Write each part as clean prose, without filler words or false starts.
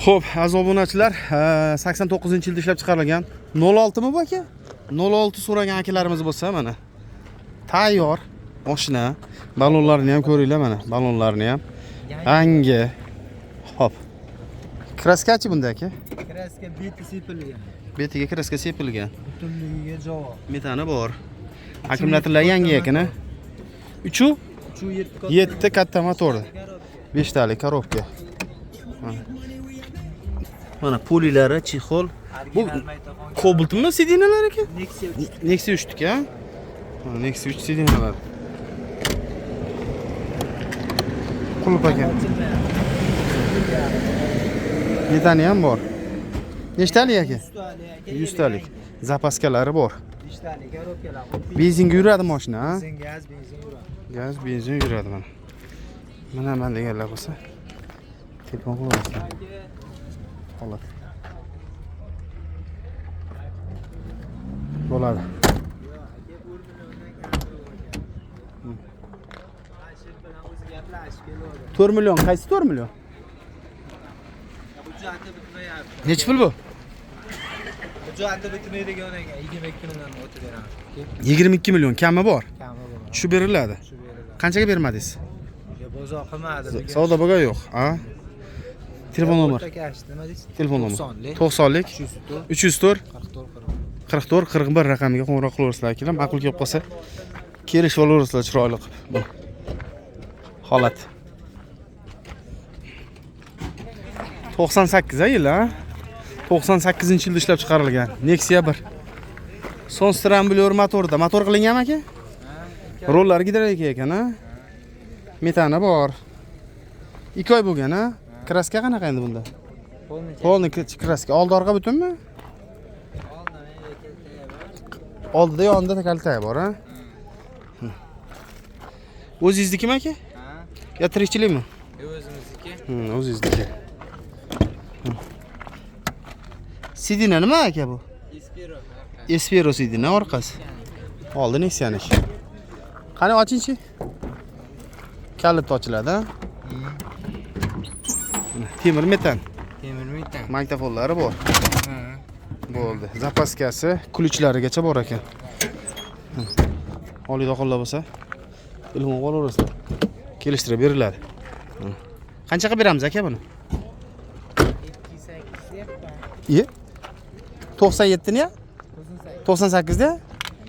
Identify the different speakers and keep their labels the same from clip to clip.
Speaker 1: Xo'p, aziz obunachilar, 89-yilda ishlab chiqarilgan 06 mi bu aka? 06 so'ragan akalarimiz bo'lsa, mana tayyor mashina. Balonlarini ham ko'ringlar mana, balonlarini ham. Yangi. Xo'p. Kraskachi bunda aka?
Speaker 2: Kraska beti sepilgan.
Speaker 1: Betiga kraska sepilgan.
Speaker 2: Butunligiga javob.
Speaker 1: Metani bor. Akkumulyatorlar yangi ekan-a? 7 katta motorda. 5 talik korobka. Mana polilari, chexol. Bu Cobaltmi sidinalar aka? Nexia 3 tika. Nexia 3 sidinalar. Qulp ekan. Metani ham bor. Nechtalik aka? 100 talik. Zapaskalari bor.
Speaker 2: 5 talik korobkalar.
Speaker 1: Benzinga yuradi mashina, ha?
Speaker 2: Gaz, benzin yuradi.
Speaker 1: Gaz, benzin yuradi mana. Mana deganlar bo'lsa. Telefon qo'yasizlar. Holat. Bo'ladi. 4 million, qaysi 4 million? Necha pul bu?
Speaker 2: Hujjati bitmaydigan ekan 22 million o'tib beramiz.
Speaker 1: 22 million kami bor.
Speaker 2: Kami bor.
Speaker 1: Tushib beriladi. Qanchaga bermadingiz?
Speaker 2: Bozor qilmadi.
Speaker 1: Savdo bo'lgan yo'q, ha? Telefon nomer.
Speaker 2: Nima deysiz?
Speaker 1: Telefon nomer. 90lik 304 44 41 raqamiga qo'ng'iroq qilaversizlar akalar. Ma'qul kelib qolsa kelishib olaversizlar chiroyli qilib. Holat. 98 yil, ha? 98-yilda ishlab chiqarilgan. Nexia 1. Son stramblyor motorda. Motor qilinganmi aka? Rollari gidrolik ekan, ha? Metani bor. 2 oy bo'lgan, ha? Kraska qanaqa endi bunda? Polni kraska. Oldi orqa butunmi? Oldida yonida kaltak bor, ha? O'zingiznikimi aka? Ha. Yo tirikchilikmi?
Speaker 2: O'zimizniki.
Speaker 1: O'zingizniki. Sidina nima aka bu?
Speaker 2: Espero.
Speaker 1: Espero sidina orqasi. Oldi Nexia'niki. Qani ochingchi? Kalit ochiladi, ha? Temir metan.
Speaker 2: Temir metan.
Speaker 1: Magnitofonlari bor.
Speaker 2: Ha.
Speaker 1: Bo'ldi. Zapaskasi, kulichlarigacha bor ekan. Oliydoqonlar bo'lsa, telefon qolaverasizlar. Kelishtirib beriladi. Qanchaga beramiz aka buni?
Speaker 2: 28 yapman.
Speaker 1: Ye? 97 ni ya? 98 da?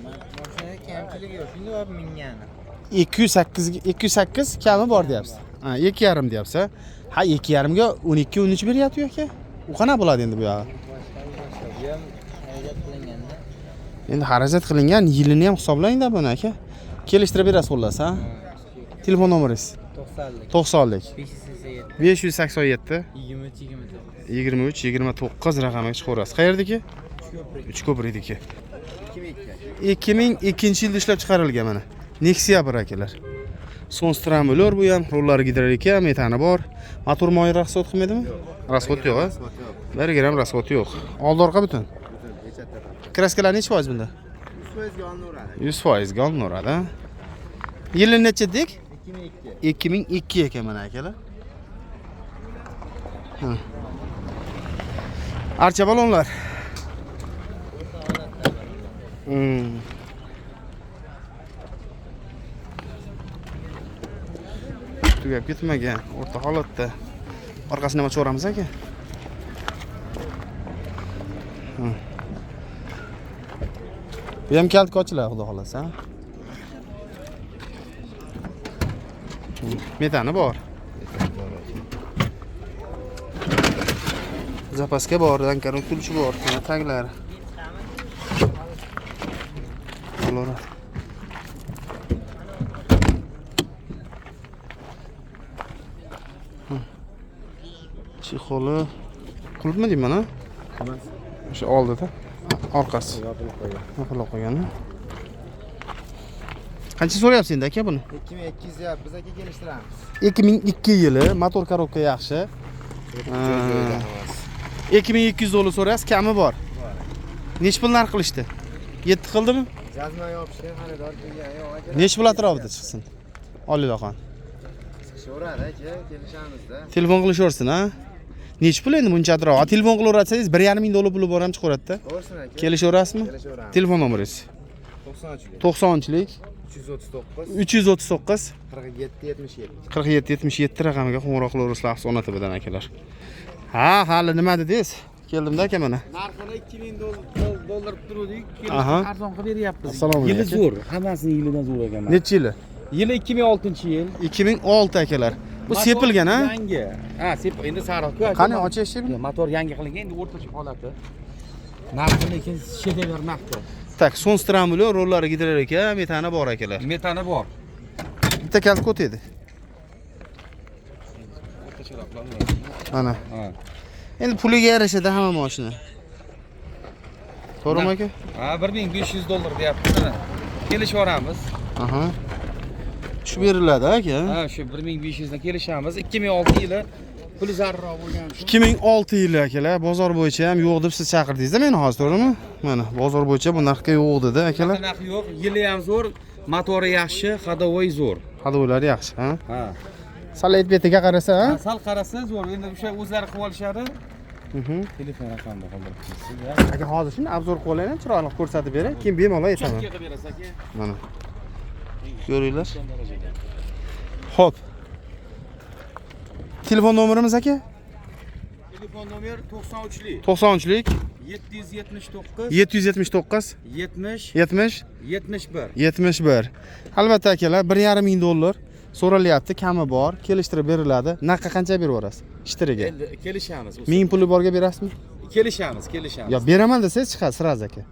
Speaker 2: Mashina kamchiligi yo'q. Shunda olib mingani.
Speaker 1: 208 kami bor deyapsiz. Ha, 2,5 deyapsiz. Ha, 2,5 ga 12 13 beryapti aka. U qanaqa bo'ladi endi bu yo'q? Endi xarajat qilingan yilini ham hisoblang-da buni aka. Kelishtirib berasiz xullas, ha? Telefon nomeringiz? 90lik 587 23 29 raqamiga chiqaverasiz. Qayerdagi? Uchko'prikdagi. 2002-yilda ishlab chiqarilgan mana. Nexia 1 akalar. Son stramblyor bu ham, rollari gidrolik, metani bor. Motor moyi rasxod qilmaydimi? Rasxod yo'q, ha? 1 gram rasxod yo'q. Oldi orqa butun. Kraskalar necha foiz bunda?
Speaker 2: 100% ga olinadi.
Speaker 1: 100% ga olinadi, ha? Yili necha dedik?
Speaker 2: 2002.
Speaker 1: 2002 ekan mana akalar. Ha. Archa balonlar. Tugab ketmagan, o'rta holatda. Orqasini nima cho'ramiz aka? Bu ham kalt ochiladi, xudo xolasa. Metani bor. Zapaska bor, dankaron kulchi bor, mana taglari. Bo'ladi. Chexoli qulpmi deyman, ha? Emas. O'sha oldida, orqasi. Yopilib qo'ygan. Qancha so'rayapsiz endi aka buni?
Speaker 2: 2200 yap, biz aka kelishtiramiz.
Speaker 1: 2002 yili, motor korobka yaxshi. 2200 dollar so'rayapsiz, kami bor. Nech pul narx qilishdi? 7 qildimi?
Speaker 2: Jazma yopishgan xaridor kelgan. Yo'q aka.
Speaker 1: Nech pul atrofida chiqsin? Oliydoqon.
Speaker 2: Chiqishaveradi aka, kelishamiz-da.
Speaker 1: Telefon qilishaversin, ha? Nech pul endi buncha atrof? Telefon qilaversangiz 1,5 ming dollar puli bor ham chiqaveradi-da.
Speaker 2: Bo'lsin aka.
Speaker 1: Kelishaverasizmi?
Speaker 2: Kelishaveramiz.
Speaker 1: Telefon nomeringiz.
Speaker 2: 90'lik.
Speaker 1: 90'lik
Speaker 2: 339
Speaker 1: 339
Speaker 2: 47 77.
Speaker 1: 47 77 raqamiga qo'ng'iroq qilaverasizlar Afsona TVdan akalar. Ha, hali nima dedingiz? Keldim-da aka mana.
Speaker 2: Narxini 2000 dollar turuvdik.
Speaker 1: Aha.
Speaker 2: Arzon qilib beryapmiz.
Speaker 1: Assalomu alaykum.
Speaker 2: Yili zo'r. Hammasining yilidan zo'r ekan.
Speaker 1: Necha yili?
Speaker 2: Yili 2006-yil.
Speaker 1: 2006 akalar. Bu sepilgan ha?
Speaker 2: Yangi. Ha, sepil. Endi sariq-ku.
Speaker 1: Qani ochayapsizmi?
Speaker 2: Motor yangi qilingan, endi o'rtacha holati. Narxi lekin shedever narxda.
Speaker 1: Tak, sonstramuli rollari gidirar ekan, metani bor akalar.
Speaker 2: Metani bor.
Speaker 1: Bitta kalt ko't edi. Mana.
Speaker 2: Ha.
Speaker 1: Endi puliga yarashadi hamma mashina. To'g'rimi aka?
Speaker 2: Ha, 1500 dollar deyapmiz. Kelishaveramiz.
Speaker 1: Aha. Tushib beriladi aka.
Speaker 2: Ha, shu 1500 dan kelishamiz. 2006 yili puli zarroq bo'lgan uchun.
Speaker 1: 2006 yili akalar, bozor bo'yicha ham yo'q deb siz chaqirdingiz-da meni hozir, to'g'rimi? Mana, bozor bo'yicha bu narxga yo'q dedi akalar.
Speaker 2: Narxi yo'q, yili ham zo'r, motori yaxshi, hadovoy zo'r.
Speaker 1: Hadovoylari yaxshi, ha?
Speaker 2: Ha.
Speaker 1: Sal betiga qarasa, ha?
Speaker 2: Sal qarasa zo'r. Endi o'sha o'zlari qilib olishadi. Telefon raqamini qoldirib qo'yasiz.
Speaker 1: Aka hozir shuni obzor qilib olaylik, chiroyli ko'rsatib beray, keyin bemalol aytaman.
Speaker 2: Qilib berasiz aka.
Speaker 1: Mana. Ko'ringlar. Xo'p. Telefon nomerimiz aka?
Speaker 2: Telefon nomer 93lik
Speaker 1: 93lik
Speaker 2: 779
Speaker 1: 779
Speaker 2: 70
Speaker 1: 70
Speaker 2: 71.
Speaker 1: 71. Albatta akalar, 1,5 ming dollar so'ralyapti, kami bor, kelishtirib beriladi. Naqa qancha berib yuborasiz? Ishtiriga.
Speaker 2: Endi kelishamiz.
Speaker 1: 1000 puli borga berasizmi?
Speaker 2: Kelishamiz.
Speaker 1: Yo, beraman desangiz chiqadi siraz aka.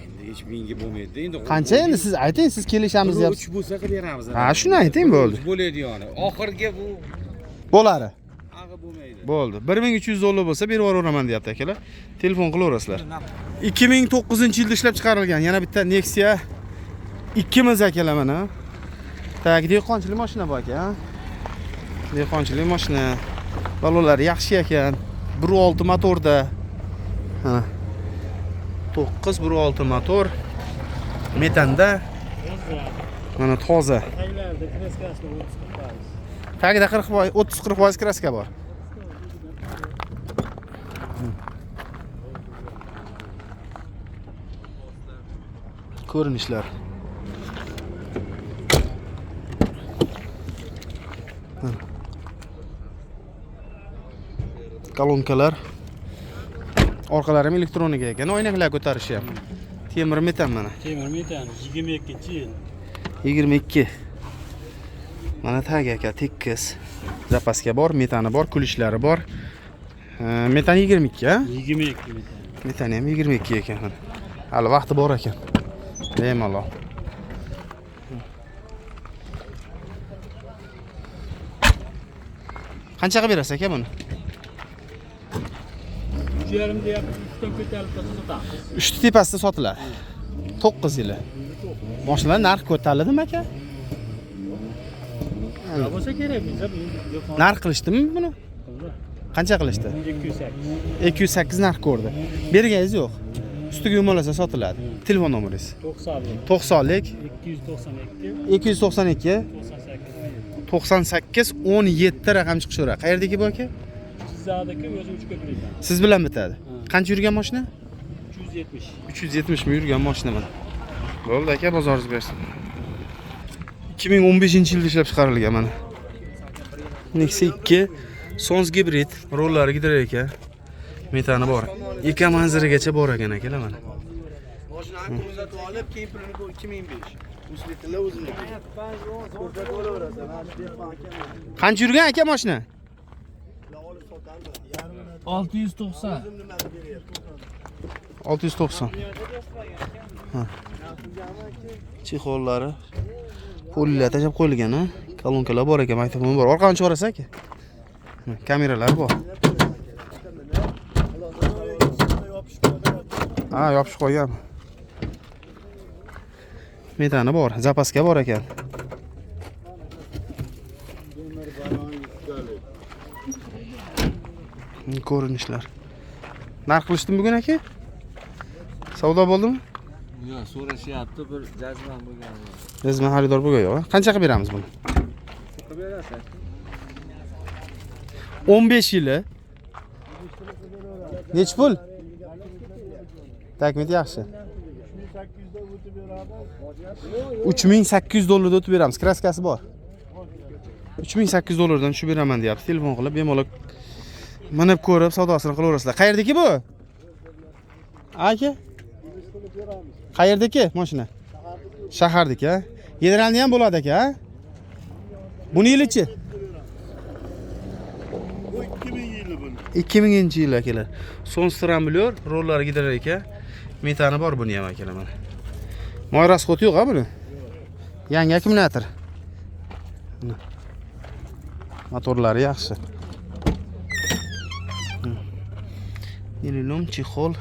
Speaker 2: Endi hech mingga bo'lmaydi. Endi
Speaker 1: Qancha endi siz ayting, siz kelishamiz deyapsiz.
Speaker 2: 3 bo'lsa qilib beramiz.
Speaker 1: Ha, shuni ayting bo'ldi.
Speaker 2: Bo'ladi yani. Oxirgi bu
Speaker 1: Bo'ladi.
Speaker 2: ag'i bo'lmaydi.
Speaker 1: Bo'ldi. 1300 dollar bo'lsa berib yuboraman deyapti akalar. Telefon qilaverasizlar. 2009-yilda ishlab chiqarilgan yana bitta Nexia 2 akalar mana. Tak, dehqonchilik mashina bu aka. Dehqonchilik mashina. Balonlar yaxshi ekan. 1.6 motorda. Ha. 9 1.6 motor. Metanda. Mana toza. Tagida 30-40% kraska bor. Ko'rinishlar. Kolonkalar. Orqalari ham elektronika ekan, oynaklar ko'tarishi ham. Temir metan mana.
Speaker 3: Temir metan 22-yil.
Speaker 1: 22. Mana tag aka tekis. Zapaska bor, metani bor, kulishlari bor. Metan 22, ha?
Speaker 3: 22 metan.
Speaker 1: Metan ham 22 ekan. Hali vaqti bor ekan. Bemalol. Qanchaga berasiz aka buni?
Speaker 3: 3,5 deyapmiz, ustidan ko'tarilib sotamiz.
Speaker 1: Uchta tepasida sotiladi. 9 yili. Mashinalar narx ko'tariladimi aka?
Speaker 3: Bo'lsa kerak bizga
Speaker 1: Narx qilishdimi buni? Qancha qilishdi?
Speaker 3: 208.
Speaker 1: 208 narx ko'rdi. Berganingiz yo'q. Ustiga yumalasa sotiladi. Telefon nomeringiz?
Speaker 3: 90lik
Speaker 1: 90lik
Speaker 3: 292
Speaker 1: 292
Speaker 3: 98
Speaker 1: 98 17 raqam chiqishaveradi. Qayerdagi bu aka?
Speaker 3: Jizzaxdagi o'zi 3 ko'prikdan.
Speaker 1: Siz bilan bitadi. Qancha yurgan mashina?
Speaker 3: 370.
Speaker 1: 370 mi yurgan mashina mana. Bo'ldi aka, bozoringiz bersin. 2015-yilda ishlab chiqarilgan mana. Nexia 2 Sons gibrid, rollari gidirar ekan. Metani bor. Eka manzirigacha bor ekan akalar mana.
Speaker 2: Mashinani kuzatib olib, keyin pulini 2005. Usletlar o'ziniki.
Speaker 1: 'Qancha yurgan aka mashina?
Speaker 3: 690.
Speaker 1: 690. Ha. Chexollari. Polilar tashab qo'yilgan, ha? Kolonkalar bor ekan, maktubim bor. Orqani chiqarasiz aka. Kameralar bor. Ha, yopishib qo'ygan. Metani bor, zapaska bor ekan. Ko'rinishlar. Narx qilishdimi bugun aka? Savdo bo'ldimi?
Speaker 2: Yo'q, so'rashyapti, bir jazman bo'lgan.
Speaker 1: Jazman xaridor bo'lgan yo'q. Qanchaga beramiz buni?
Speaker 2: Qilib berasiz.
Speaker 1: 15 yili Nech pul? Takmit yaxshi. 3800 dollarda o'tib beramiz. Kraskasi bor. 3800 dollardan tushib beraman deyapti. Telefon qilib bemalol minib ko'rib savdosini qilaverasizlar. Qayerdaki bu? Aka? Qayerdaki mashina? Shahardagi, ha? Generalni ham bo'ladi aka, ha? Buni yilichi?
Speaker 4: Bu 2000 yili buni.
Speaker 1: 2000-yil akalar. Son stramblyor, rollari gidirar ekan. Metani bor buni ham akalar mana. Moy rasxod yo'q-a buni? Yangi akkumulyator. Motorlari yaxshi. Nililom chexol.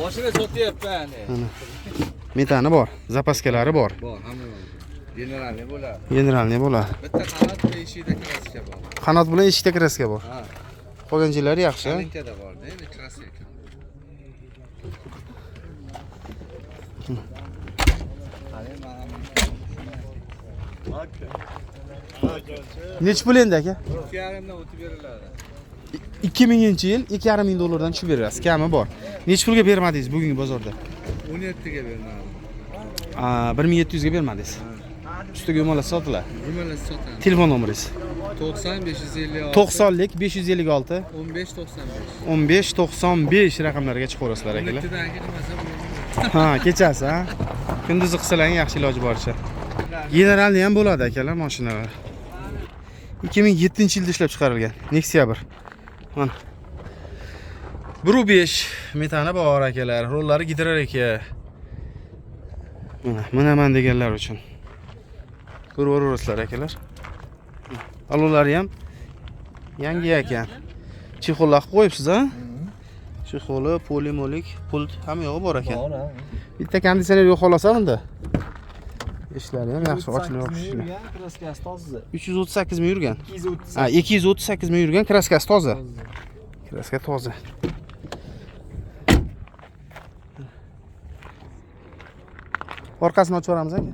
Speaker 2: Mashina sotyapti ani.
Speaker 1: Metani bor, zapaskalari bor.
Speaker 2: Bor, hamma bor. Generalni bo'ladi.
Speaker 1: Generalni bo'ladi.
Speaker 2: Bitta qanot va eshikda kraska bor.
Speaker 1: Qanot bilan eshikda kraska bor.
Speaker 2: Ha.
Speaker 1: Qolganjilari yaxshi.
Speaker 2: Kalinkada bor-da, endi kraska.
Speaker 1: Nech pul endi aka?
Speaker 2: 2,5 dan o'tib beriladi.
Speaker 1: 2000-yil 2,5 dollardan tushib berasiz. Kami bor. Nech pulga bermadingiz bugungi bozorda?
Speaker 2: 17 ga bermadim.
Speaker 1: 1700 ga bermadingiz. Ustiga yo'malasa sotiladi.
Speaker 2: Nimalar sotamiz?
Speaker 1: Telefon nomeringiz?
Speaker 2: 90 556
Speaker 1: 90lik 556
Speaker 2: 15 95.
Speaker 1: 15 95 raqamlarga chiqaverasizlar akalar.
Speaker 2: 17 dan qilmasa bo'lmaydi.
Speaker 1: Ha, kechasi, ha. Kunduzi qilsalaring yaxshi iloji boricha. Generalni ham bo'ladi akalar mashinalar. 2007-yilda ishlab chiqarilgan. Nexia 1. Mana. 1.5 metani bor akalar. Rollari gidirar ekan. Minaman deganlar uchun. Ko'raverasizlar akalar. Alolari ham yangi ekan. Chexollar qo'yibsiz, ha? Chexoli, polimolik, pult hamma yo'g'i bor ekan.
Speaker 2: Bor, ha.
Speaker 1: Bitta konditsioner yo'q xolasa bunda. Ishlari ham yaxshi ochilib yurishlar.
Speaker 3: Kraskasi toza.
Speaker 1: 338 ming yurgan.
Speaker 3: 230.
Speaker 1: Ha, 238 ming yurgan, kraskasi toza. Kraska toza. Orqasini ochib yuboramiz aka.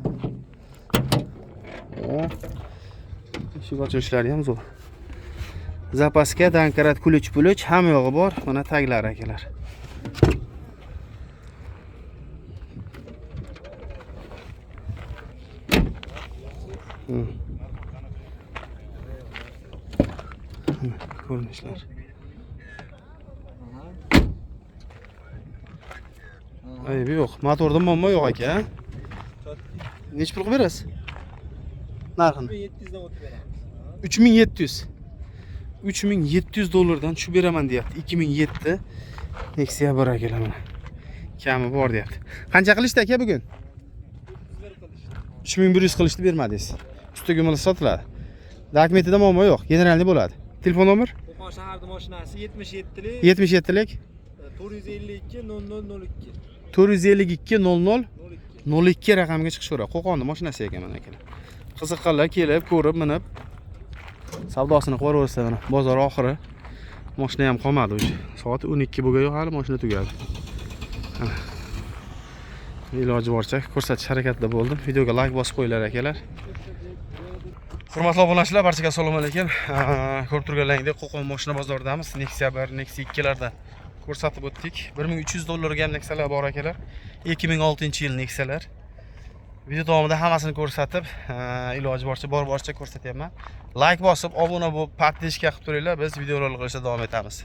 Speaker 1: Eshik ochilishlari ham zo'r. Zapaska, dankarat, kulich, hamma yog'i bor. Mana taglari akalar. Ko'rinishlar. Aybi yo'q. Motorda muammo yo'q aka. Nech pul qilib berasiz? Narxini?
Speaker 3: 700 dan o'tib beramiz.
Speaker 1: 3700. 3700 dollardan tushib beraman deyapti. 2007 Nexia 1 akalar mana. Kami bor deyapti. Qancha qilishdi aka bugun? 3100 qilishdi bermadingiz. Ustiga yo'malasa sotiladi. Dokumentida muammo yo'q. Generalni bo'ladi. Telefon nomer?
Speaker 3: Qo'qon shaharda mashinasi 77lik
Speaker 1: 77lik
Speaker 3: 452 0002.
Speaker 1: 452 00 02 raqamiga chiqishaveradi. Qo'qonda mashinasi ekan mana akalar. Qiziqqanlar kelib, ko'rib, minib savdosini qilaversa mana. Bozor oxiri. Mashina ham qolmadi o'sha. Soat 12 bo'lgan hali mashina tugadi. Iloji boricha ko'rsatish harakatida bo'ldim. Videoga like bosib qo'yinglar akalar. Hurmatli obunachilar, barchaga assalomu alaykum. Ko'rib turganlaringdek Qo'qon mashina bozoridamiz. Nexia 1, Nexia 2 larda ko'rsatib o'tdik. 1300 dollarga ham Nexialar bor akalar. 2006-yil Nexialar. Video davomida hammasini ko'rsatib, iloji boricha ko'rsatyapman. Like bosib, obuna bo'lib, pat deyishga qilib turinglar. Biz videolar qilishda davom etamiz.